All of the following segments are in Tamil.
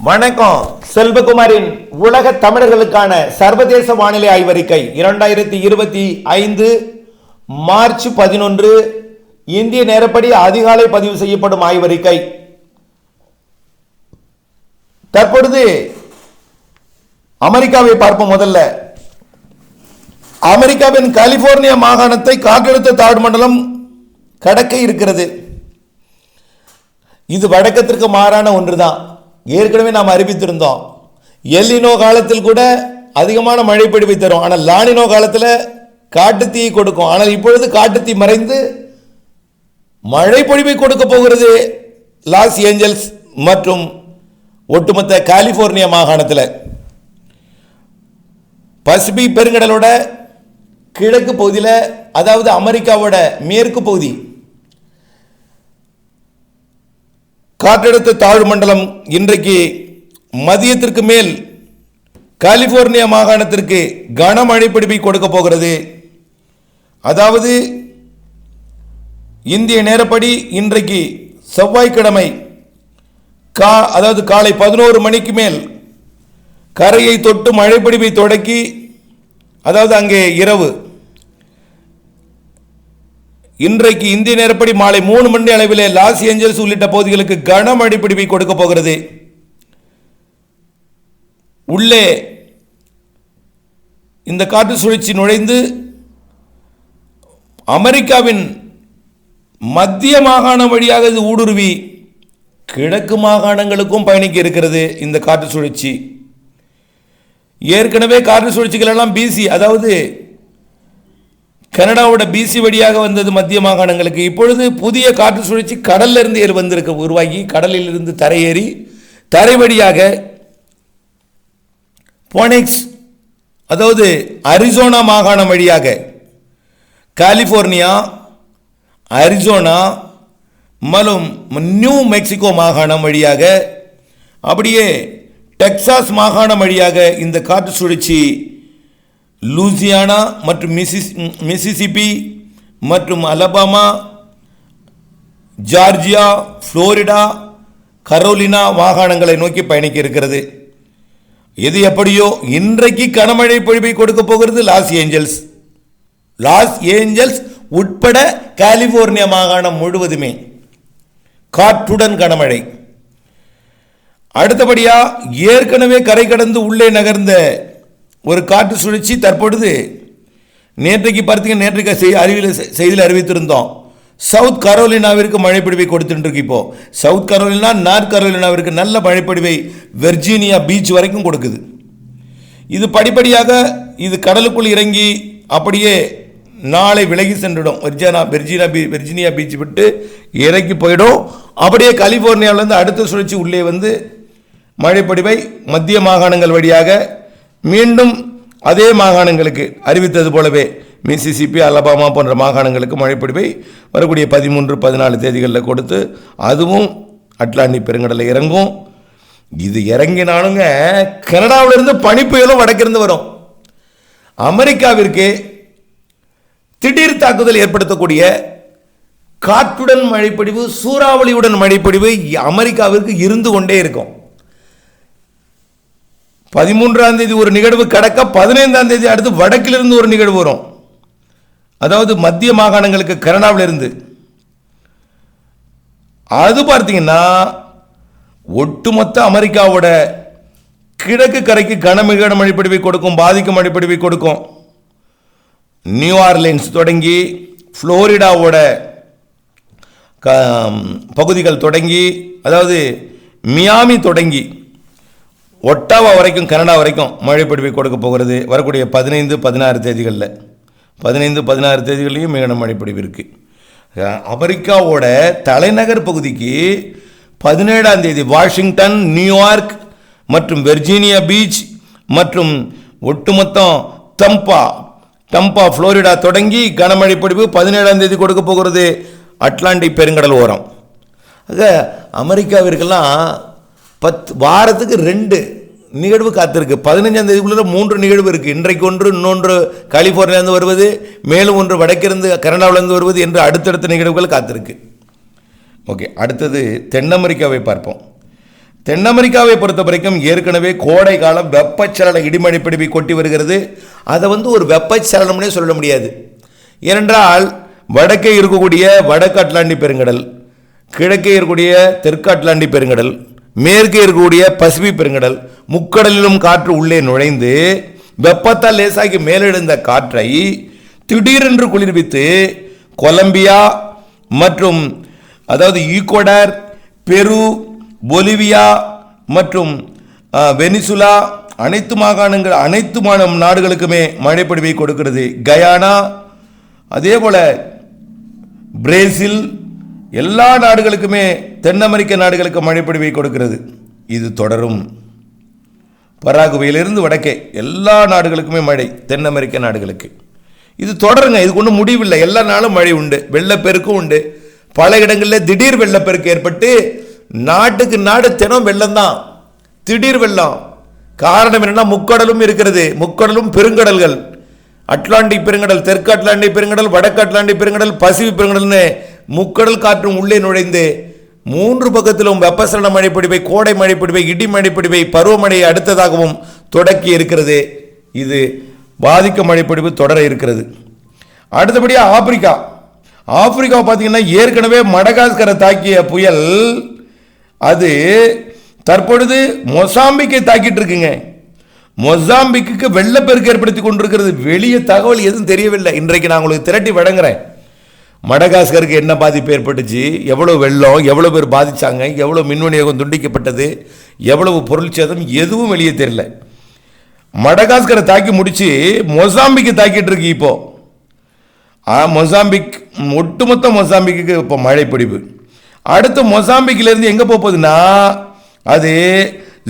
வணக்கம். செல்வகுமாரின் உலக தமிழர்களுக்கான சர்வதேச வானிலை ஆய்வறிக்கை 2025 மார்ச் 11 இந்திய நேரப்படி அதிகாலை பதிவு செய்யப்படும் ஆய்வறிக்கை. தற்பொழுது அமெரிக்காவை பார்ப்போம். முதல்ல அமெரிக்காவின் கலிபோர்னியா மாகாணத்தை காற்றழுத்த தாழ்வு மண்டலம் கடக்க இருக்கிறது. இது வழக்கத்திற்கு மாறான ஒன்றுதான். ஏற்கனவே நாம் அறிவித்திருந்தோம். எல்லினோ காலத்தில் கூட அதிகமான மழை பொழிவை தரும், ஆனால் லானினோ காலத்தில் காட்டுத்தீயை கொடுக்கும். ஆனால் இப்பொழுது காட்டுத்தீ மறைந்து மழை பொழிவை கொடுக்க போகிறது லாஸ் ஏஞ்சல்ஸ் மற்றும் ஒட்டுமொத்த கலிபோர்னியா மாகாணத்தில். பசிபிக் பெருங்கடலோட கிழக்கு பகுதியில், அதாவது அமெரிக்காவோட மேற்கு பகுதி, காற்றழுத்த தாழ்வு மண்டலம் இன்றைக்கு மதியத்திற்கு மேல் கலிபோர்னியா மாகாணத்திற்கு கனமழை பொழிவை கொடுக்க போகிறது. அதாவது இந்திய நேரப்படி இன்றைக்கு செவ்வாய்க்கிழமை அதாவது காலை 11 மணிக்கு மேல் கரையை தொட்டு மழை பொழிவை தொடக்கி, அதாவது அங்கே இரவு இன்றைக்கு இந்திய நேரப்படி மாலை 3 மணி அளவிலே லாஸ் ஏஞ்சல்ஸ் உள்ளிட்ட பகுதிகளுக்கு கனமழை பொழிவை கொடுக்க போகிறது. உள்ளே இந்த காற்று சுழற்சி நுழைந்து அமெரிக்காவின் மத்திய மாகாணம் வழியாக இது ஊடுருவி கிழக்கு மாகாணங்களுக்கும் பயணிக்க இருக்கிறது. இந்த காற்று சுழற்சி ஏற்கனவே காற்று சுழற்சிகள் எல்லாம் பிசி, அதாவது கனடாவோட பிசி வழியாக வந்தது மத்திய மாகாணங்களுக்கு. இப்பொழுது புதிய காற்று சுழற்சி கடல்ல இருந்து வந்திருக்க உருவாகி கடலில் இருந்து தரையேறி தரை வழியாக போனிக்ஸ், அதாவது அரிசோனா மாகாணம் வழியாக கலிபோர்னியா, அரிசோனா மற்றும் நியூ மெக்சிகோ மாகாணம் வழியாக அப்படியே டெக்சாஸ் மாகாணம் வழியாக இந்த காற்று சுழற்சி லூசியானா மற்றும் மிசிசிப்பி மற்றும் அலபாமா, ஜார்ஜியா, புளோரிடா, கரோலினா மாகாணங்களை நோக்கி பயணிக்க இருக்கிறது. எது எப்படியோ இன்றைக்கு கனமழை பொழிவை கொடுக்க போகிறது லாஸ் ஏஞ்சல்ஸ். லாஸ் ஏஞ்சல்ஸ் உட்பட கலிபோர்னியா மாகாணம் முழுவதுமே காற்றுடன் கனமழை. அடுத்தபடியா ஏற்கனவே கரை கடந்து உள்ளே நகர்ந்த ஒரு காற்று சுழற்சி தற்பொழுது நேற்றைக்கு பார்த்தீங்கன்னா, நேற்றைக்கு செய்தியில் அறிவித்திருந்தோம், சவுத் கரோலினாவிற்கு மழைப்பொழிவை கொடுத்துட்டு இருக்கு. இப்போ சவுத் கரோலினா, நார்த் கரோலினாவிற்கு நல்ல மழைப்பொழிவை வெர்ஜீனியா பீச் வரைக்கும் கொடுக்குது. இது படிப்படியாக இது கடலுக்குள் இறங்கி அப்படியே நாளை விலகி சென்றுடும். வெர்ஜீனியா பீச் விட்டு இறக்கி போயிடும். அப்படியே கலிபோர்னியாவிலிருந்து அடுத்த சுழற்சி உள்ளே வந்து மழைப்பொழிவை மத்திய மாகாணங்கள் வழியாக மீண்டும் அதே மாகாணங்களுக்கு அறிவித்தது போலவே மிசிசிப்பி, அலபாமா போன்ற மாகாணங்களுக்கு மழைப்பொழிவை வரக்கூடிய 13, 14 தேதிகளில் கொடுத்து அதுவும் அட்லாண்டிக் பெருங்கடலில் இறங்கும். இது இறங்கினாலுங்க கனடாவிலிருந்து பனிப்புயலும் வடக்கிருந்து வரும். அமெரிக்காவிற்கு திடீர் தாக்குதல் ஏற்படுத்தக்கூடிய காற்றுடன் மழைப்பொழிவு, சூறாவளியுடன் மழைப்பொழிவு அமெரிக்காவிற்கு இருந்து கொண்டே இருக்கும். 13ஆம் தேதி ஒரு நிகழ்வு கடக்க 15ஆம் தேதி அடுத்து வடக்கிலிருந்து ஒரு நிகழ்வு வரும். அதாவது மத்திய மாகாணங்களுக்கு கனடாவிலிருந்து. அது பார்த்தீங்கன்னா ஒட்டுமொத்த அமெரிக்காவோட கிழக்கு கரைக்கு கனமிக மழைப்பொழிவை கொடுக்கும், பாதிக்கும் மழைப்பொழிவை கொடுக்கும். நியூ ஆர்லின்ஸ் தொடங்கி புளோரிடாவோட பகுதிகள் தொடங்கி, அதாவது மியாமி தொடங்கி ஒட்டாவா வரைக்கும், கனடா வரைக்கும் மழைப்பொழிவை கொடுக்க போகிறது வரக்கூடிய 15, 16 தேதிகளில். 15, 16 தேதிகளையும் மிக மழைப்பொழிவு இருக்குது. அமெரிக்காவோட தலைநகர் பகுதிக்கு 17ஆம் தேதி வாஷிங்டன், நியூயார்க் மற்றும் வெர்ஜீனியா பீச் மற்றும் ஒட்டுமொத்தம் தம்பா புளோரிடா தொடங்கி கனமழை பொழிவு 17ஆம் தேதி கொடுக்க போகிறது அட்லாண்டிக் பெருங்கடல் ஓரம். ஆக அமெரிக்காவிற்கெல்லாம் வாரத்துக்கு 2 நிகழ்வு காத்திருக்கு. 15ஆம் தேதிக்குள்ள 3 நிகழ்வு இருக்குது. இன்றைக்கு ஒன்று, இன்னொன்று கலிபோர்னியாவிலிருந்து வருவது, மேலும் ஒன்று வடக்கிருந்து கனடாவிலிருந்து வருவது என்று அடுத்தடுத்த நிகழ்வுகள் காத்திருக்கு. ஓகே, அடுத்தது தென் அமெரிக்காவை பார்ப்போம். தென் அமெரிக்காவை பொறுத்த வரைக்கும் ஏற்கனவே கோடை காலம் வெப்பச்சலன இடிமழை பிடிப்பை கொட்டி வருகிறது. அதை ஒரு வெப்பச்சலனம்னே சொல்ல முடியாது. ஏனென்றால் வடக்கே இருக்கக்கூடிய வடக்கு அட்லாண்டிக் பெருங்கடல், கிழக்கே இருக்கக்கூடிய தெற்கு அட்லாண்டிக் பெருங்கடல், மேற்கே இருக்கக்கூடிய பசிபிக் பெருங்கடல், முக்கடலிலும் காற்று உள்ளே நுழைந்து வெப்பத்தால் லேசாகி மேலெழுந்த காற்றை திடீரென்று குளிர்வித்து கொலம்பியா மற்றும் அதாவது ஈக்குவடார், பெரு, பொலிவியா மற்றும் வெனிசுலா அனைத்து நாடுகளுக்குமே மழைப்பொழிவை கொடுக்கிறது. கயானா, அதே போல பிரேசில், எல்லா நாடுகளுக்குமே தென் அமெரிக்க நாடுகளுக்கு மழைப்பொழிவை கொடுக்கிறது. இது தொடரும். பராகுவையிலிருந்து வடக்கே எல்லா நாடுகளுக்குமே மழை, தென் அமெரிக்க நாடுகளுக்கு இது தொடருங்க. இதுக்கு ஒன்றும் முடிவில்லை. எல்லா நாளும் மழை உண்டு, வெள்ளப்பெருக்கும் உண்டு. பல இடங்களில் திடீர் வெள்ளப்பெருக்கு ஏற்பட்டு நாட்டுக்கு நாடு தினம் வெள்ளம் தான், திடீர் வெள்ளம். காரணம் என்னன்னா முக்கடலும் இருக்கிறது, முக்கடலும் பெருங்கடல்கள், அட்லாண்டிக் பெருங்கடல், தெற்கு அட்லாண்டிக் பெருங்கடல், வடக்கு அட்லாண்டிக் பெருங்கடல், பசிபிக் பெருங்கடல்னு முக்கடல் காற்றும் உள்ளே நுழைந்து 3 பக்கத்திலும் வெப்பசலன மழைப்பிடிப்பை, கோடை மழைப்பிடிப்பை, இடி மழைப்பிடிப்பை, பருவமழையை அடுத்ததாகவும் தொடக்கி இருக்கிறது. இது பாதிக்க மழைப்பிடிப்பு தொடர இருக்கிறது. அடுத்தபடியாக ஆப்பிரிக்கா பார்த்தீங்கன்னா ஏற்கனவே மடகாஸ்கரை தாக்கிய புயல் அது தற்பொழுது மொசாம்பிக்கை தாக்கிட்டு இருக்குங்க. மொசாம்பிக்கு வெள்ளப்பெருக்கு ஏற்படுத்தி கொண்டிருக்கிறது. வெளியே தகவல் எதுவும் தெரியவில்லை. இன்றைக்கு நான் உங்களுக்கு திரட்டி வழங்குறேன். மடகாஸ்கருக்கு என்ன பாதிப்பு ஏற்பட்டுச்சு, எவ்வளோ வெள்ளம், எவ்வளோ பேர் பாதிச்சாங்க, எவ்வளோ மின் விநியோகம் துண்டிக்கப்பட்டது, எவ்வளவு பொருள் சேதம், எதுவும் வெளியே தெரியல. மடகாஸ்கரை தாக்கி முடிச்சு மொசாம்பிக்கு தாக்கிட்டு இருக்கு. இப்போ மொசாம்பிக், ஒட்டுமொத்த மொசாம்பிக்கு இப்போ மழை பிடிப்பு. அடுத்து மொசாம்பிக்கிலிருந்து எங்கே போகுதுன்னா அது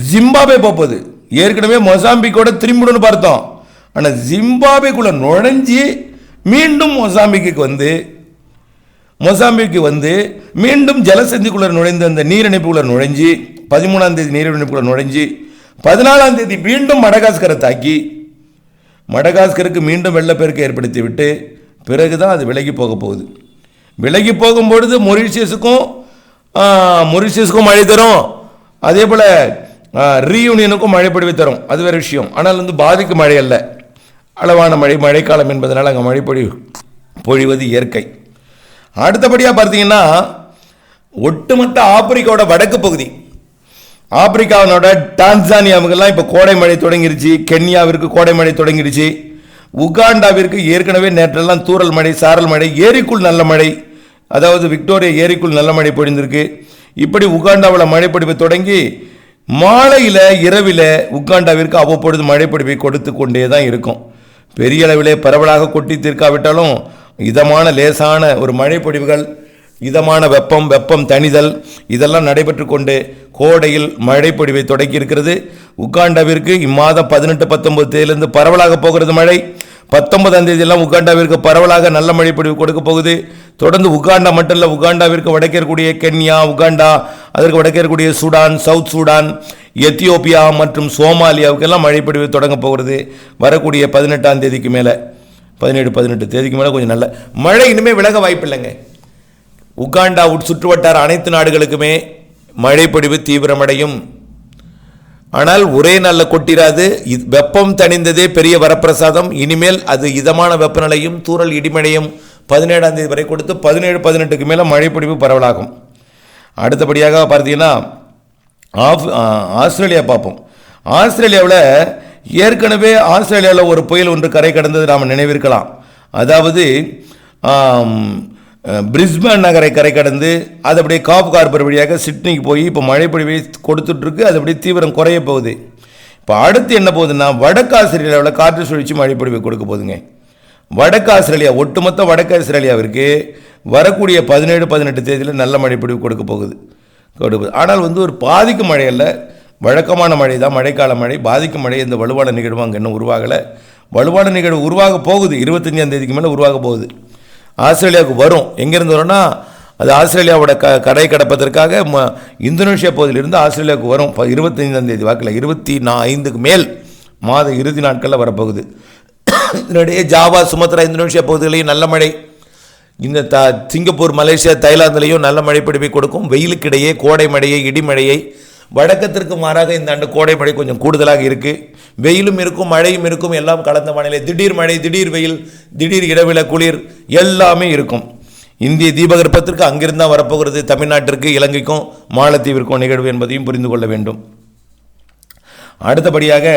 ஜிம்பாபே போகுது. ஏற்கனவே மொசாம்பிக்கோட திரும்பிடுன்னு பார்த்தோம். ஆனால் ஜிம்பாபேக்குள்ள நுழைஞ்சி மீண்டும் மொசாம்பிக்கு வந்து மீண்டும் ஜலசந்திக்குள்ள நுழைந்து அந்த நீரிணைப்புக்குள்ள நுழைஞ்சி 13ஆம் தேதி நீரிணைப்புக்குள்ள நுழைஞ்சி 14ஆம் தேதி மீண்டும் மடகாஸ்கரை தாக்கி மடகாஸ்கருக்கு மீண்டும் வெள்ளப்பெருக்கு ஏற்படுத்தி விட்டு பிறகுதான் அது விலகி போக போகுது. விலகி போகும்பொழுது மொரிஷியஸுக்கும் மழை தரும், அதே போல் ரீயூனியனுக்கும் மழை பொழிவு தரும். அது வேறு விஷயம். ஆனால் பாதிக்கும் மழை அல்ல, அளவான மழை, மழைக்காலம் என்பதனால் அங்கே மழை பொழிவது இயற்கை. அடுத்தபடியாக பார்த்தீங்கன்னா ஒட்டுமொத்த ஆப்பிரிக்காவோட வடக்கு பகுதி, ஆப்பிரிக்காவோட டான்சானியாவுக்கெல்லாம் இப்போ கோடை மழை தொடங்கிருச்சு. கென்யாவிற்கு கோடை மழை தொடங்கிருச்சு. உகாண்டாவிற்கு ஏற்கனவே நேற்றெல்லாம் தூறல் மழை, சாரல் மழை, ஏரிக்குள் நல்ல மழை, அதாவது விக்டோரியா ஏரிக்குள் நல்ல மழை பொழிந்திருக்கு. இப்படி உகாண்டாவில் மழைப்பொழிவு தொடங்கி மாலையில் இரவில் உகாண்டாவிற்கு அவ்வப்பொழுது மழைப்பொழிவை கொடுத்து கொண்டே தான் இருக்கும். பெரிய அளவிலே பரவலாக கொட்டி தீர்க்காவிட்டாலும் இதமான லேசான ஒரு மழைப்பொழிவுகள், இதமான வெப்பம் தணிதல் இதெல்லாம் நடைபெற்று கொண்டு கோடையில் மழைப்பொழிவை தொடக்கி இருக்கிறது. உகாண்டாவிற்கு இம்மாதம் 18, 19 தேதியிலிருந்து பரவலாக போகிறது மழை. 19ஆம் தேதியெல்லாம் உகாண்டாவிற்கு பரவலாக நல்ல மழைப்பொழிவு கொடுக்க போகுது. தொடர்ந்து உகாண்டா மட்டும் இல்லை, உகாண்டாவிற்கு வடக்கே இருக்கக்கூடிய கென்யா, உகாண்டா, அதற்கு வடக்கே இருக்கக்கூடிய சூடான், சவுத் சூடான், எத்தியோப்பியா மற்றும் சோமாலியாவுக்கெல்லாம் மழைப்பொழிவு தொடங்க போகிறது. வரக்கூடிய 18ஆம் தேதிக்கு மேலே, 17-18 தேதிக்கு மேலே கொஞ்சம் நல்ல மழை இனிமேல் விலக வாய்ப்பில்லைங்க. உகாண்டா சுற்றுவட்டார அனைத்து நாடுகளுக்குமே மழைப்பொழிவு தீவிரமடையும். ஆனால் ஒரே நாளில் கொட்டிராது. வெப்பம் தணிந்ததே பெரிய வரப்பிரசாதம். இனிமேல் அது இதமான வெப்பநிலையும் தூறல் இடிமழையும் 17ஆம் தேதி வரை கொடுத்து 17-18க்கு மேலே மழைப்பொழிவு பரவலாகும். அடுத்தபடியாக பார்த்தீங்கன்னா ஆஸ்திரேலியா பார்ப்போம். ஆஸ்திரேலியாவில் ஏற்கனவே ஆஸ்திரேலியாவில் ஒரு புயல் ஒன்று கரை கடந்தது நாம் நினைவிருக்கலாம். அதாவது பிரிஸ்பேன் நகரை கரை கடந்து அது அப்படியே காப் கார்பர் வழியாக சிட்னிக்கு போய் இப்போ மழைப்பொழிவை கொடுத்துட்ருக்கு. அது அப்படியே தீவிரம் குறைய போகுது. இப்போ அடுத்து என்ன போகுதுன்னா வடக்கு ஆஸ்திரேலியாவில் காற்று சுழற்சி மழைப்பொழிவை கொடுக்க போகுதுங்க. வடக்கு ஆஸ்திரேலியா, ஒட்டுமொத்த வடக்கு ஆஸ்திரேலியாவிற்கு வரக்கூடிய 17-18 தேதியில் நல்ல மழைப்பொழிவு கொடுக்க போகுது. ஆனால் ஒரு பாதிக்கும் மழை அல்ல, வழக்கமான மழை தான், மழைக்கால மழை. பாதிக்கும் மழை இந்த வலுவான நிகழ்வு அங்கே இன்னும் உருவாகலை. வலுவான நிகழ்வு உருவாக போகுது, 25ஆம் தேதிக்கு மேலே உருவாக போகுது. ஆஸ்திரேலியாவுக்கு வரும். எங்கேருந்து வரும்னா அது ஆஸ்திரேலியாவோட கடை கடப்பதற்காக இந்தோனேஷியா பகுதியிலிருந்து ஆஸ்திரேலியாவுக்கு வரும். 25ஆம் தேதி வாக்கில் 25க்கு மேல் மாத இறுதி நாட்களில் வரப்போகுது. இதனிடையே ஜாவா, சுமத்ரா, இந்தோனேஷியா பகுதிகளையும் நல்ல மழை, இந்த சிங்கப்பூர், மலேசியா, தாய்லாந்துலேயும் நல்ல மழைப்பிடிப்பை கொடுக்கும். வெயிலுக்கிடையே கோடை மழையை, இடிமழையை வழக்கத்திற்கு மாறாக இந்த ஆண்டு கோடை மழை கொஞ்சம் கூடுதலாக இருக்குது. வெயிலும் இருக்கும், மழையும் இருக்கும், எல்லாம் கலந்த வானிலை. திடீர் மழை, திடீர் வெயில், திடீர் இடவில குளிர் எல்லாமே இருக்கும். இந்திய தீபகற்பத்திற்கு அங்கிருந்தான் வரப்போகிறது, தமிழ்நாட்டிற்கு, இலங்கைக்கும் மாலத்தீவிற்கும் நிகழ்வு என்பதையும் புரிந்து கொள்ள வேண்டும். அடுத்தபடியாக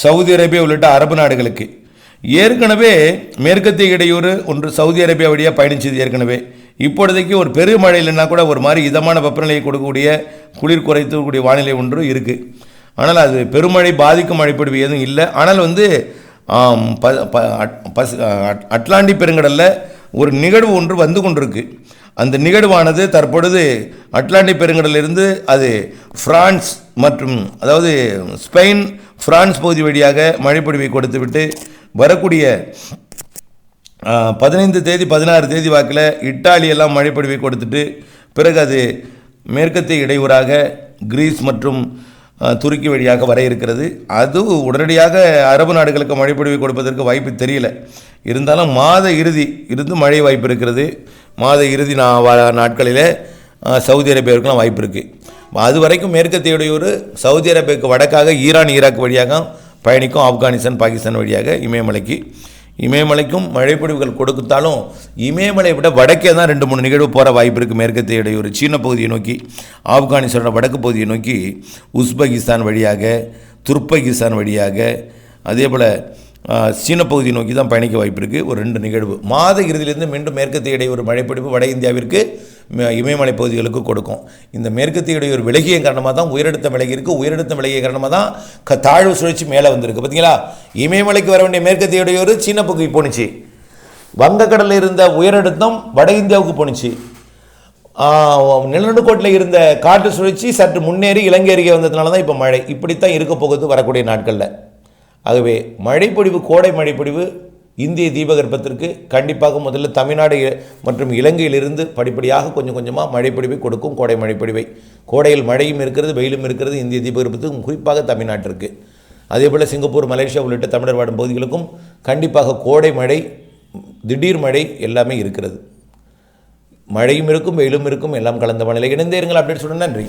சவுதி அரேபியா உள்ளிட்ட அரபு நாடுகளுக்கு ஏற்கனவே மேற்கத்திய இடையூறு ஒன்று சவுதி அரேபியா வழியாக பயணிச்சது. ஏற்கனவே இப்பொழுதைக்கு ஒரு பெருமழை இல்லைன்னா கூட ஒரு மாதிரி இதமான வெப்பநிலையை கொடுக்கக்கூடிய குளிர் குறைத்தக்கூடிய வானிலை ஒன்று இருக்குது. ஆனால் அது பெருமழை பாதிக்கும் மழைப்பொழிவு எதுவும் இல்லை. ஆனால் அட்லாண்டிக் பெருங்கடலில் ஒரு நிகழ்வு ஒன்று வந்து கொண்டிருக்கு. அந்த நிகழ்வானது தற்பொழுது அட்லாண்டிக் பெருங்கடலிலிருந்து அது பிரான்ஸ் மற்றும் அதாவது ஸ்பெயின் பிரான்ஸ் பகுதி வழியாக மழைப்பொழிவை கொடுத்துவிட்டு வரக்கூடிய 15 தேதி 16 தேதி வாக்கில் இட்டாலியெல்லாம் மழைப்பொழிவை கொடுத்துட்டு பிறகு அது மேற்கத்திய இடையூறாக கிரீஸ் மற்றும் துருக்கி வழியாக வர இருக்கிறது. அது உடனடியாக அரபு நாடுகளுக்கு மழைப்பொழிவை கொடுப்பதற்கு வாய்ப்பு தெரியல. இருந்தாலும் மாத இறுதி இருந்து மழை வாய்ப்பு இருக்கிறது. மாத இறுதி நாட்களில் சவுதி அரேபியாவுக்குலாம் வாய்ப்பு இருக்குது. அது வரைக்கும் மேற்கத்திய இடையூறு சவுதி அரேபியாவுக்கு வடக்காக ஈரான் ஈராக் வழியாக பயணிக்கும், ஆப்கானிஸ்தான் பாகிஸ்தான் வழியாக இமயமலைக்கும் மழைப்பொழிவுகள் கொடுத்தாலும் இமயமலை விட வடக்கே தான் 2-3 நிகழ்வு போகிற வாய்ப்பு இருக்குது. மேற்கத்திய இடையூறு சீன பகுதியை நோக்கி, ஆப்கானிஸ்தானோட வடக்கு பகுதியை நோக்கி, உஸ்பெகிஸ்தான் வழியாக, துர்பகிஸ்தான் வழியாக, அதே போல் சீன பகுதியை நோக்கி தான் பயணிக்க வாய்ப்பு இருக்குது. ஒரு 2 நிகழ்வு மாத இறுதியிலிருந்து மீண்டும் மேற்கத்திய இடையூறு மழைப்பொழிவு வட இந்தியாவிற்கு இமயமலை பகுதிகளுக்கு கொடுக்கும். இந்த மேற்கத்திய இடையூறு விலகிய காரணமாக தான் உயரழுத்தம் விலகி இருக்குது. உயரழுத்தம் விலகிய காரணமாக தான் தாழ்வு சுழற்சி மேலே வந்திருக்கு. பார்த்தீங்களா, இமயமலைக்கு வர வேண்டிய மேற்கத்திய இடையூறு சீன பகுதிக்கு போணுச்சு. வங்கக்கடலில் இருந்த உயரழுத்தம் வட இந்தியாவுக்கு போணுச்சு. நிலநடுக்கோட்டில் இருந்த காற்று சுழற்சி சற்று முன்னேறி இலங்கை அருகே வந்ததுனால தான் இப்போ மழை. இப்படித்தான் இருக்க போகுது வரக்கூடிய நாட்களில். ஆகவே மழைப்பொழிவு, கோடை மழைப்பொழிவு இந்திய தீபகற்பத்திற்கு கண்டிப்பாக முதல்ல தமிழ்நாடு மற்றும் இலங்கையிலிருந்து படிப்படியாக கொஞ்சம் கொஞ்சமாக மழைப்பொழிவை கொடுக்கும். கோடை மழைப்பொழிவை, கோடையில் மழையும் இருக்கிறது, வெயிலும் இருக்கிறது இந்திய தீபகற்பத்துக்கும், குறிப்பாக தமிழ்நாட்டிற்கு. அதேபோல் சிங்கப்பூர், மலேசியா உள்ளிட்ட தமிழர் வாடும் பகுதிகளுக்கும் கண்டிப்பாக கோடை மழை, திடீர் மழை எல்லாமே இருக்கிறது. மழையும் இருக்கும், வெயிலும் இருக்கும், எல்லாம் கலந்த வானிலை. இணைந்தே இருங்கள். அப்டேட் சொல்ல நன்றி.